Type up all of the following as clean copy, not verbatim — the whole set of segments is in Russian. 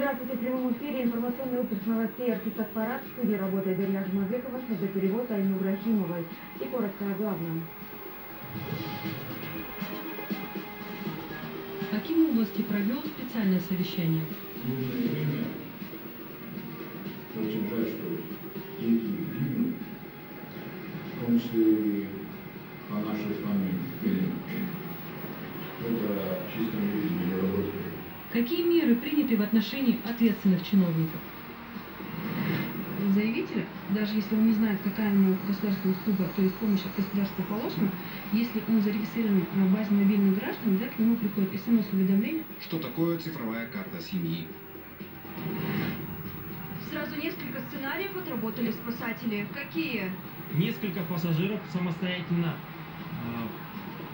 Здравствуйте, в прямом эфире информационный выпуск новостей «Артисат Парад». В студии работает Дарья Жмазыкова, перевод Айну Рахимовой. И коротко о главном. Аким области провел специальное совещание. Нужное время. Очень жаль, что дети гибнут, в том числе и по нашей с вами вине. Это в чистом виде недоработки. Какие меры приняты в отношении ответственных чиновников? Заявитель, даже если он не знает, какая ему государственная услуга, то есть помощь от государства положена, если он зарегистрирован на базе мобильных граждан, да, к нему приходит СМС-уведомление. Что такое цифровая карта семьи? Сразу несколько сценариев отработали спасатели. Какие? Несколько пассажиров самостоятельно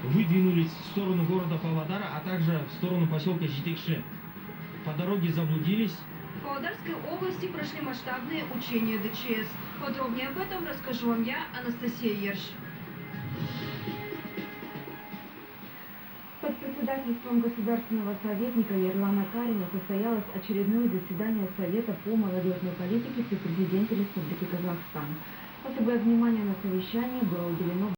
выдвинулись в сторону города Павлодара, а также в сторону поселка Житекши. По дороге заблудились. В Павлодарской области прошли масштабные учения ДЧС. Подробнее об этом расскажу вам я, Анастасия Ерш. Под председательством государственного советника Ерлана Карина состоялось очередное заседание Совета по молодежной политике при президенте Республики Казахстан. Особое внимание на совещании было уделено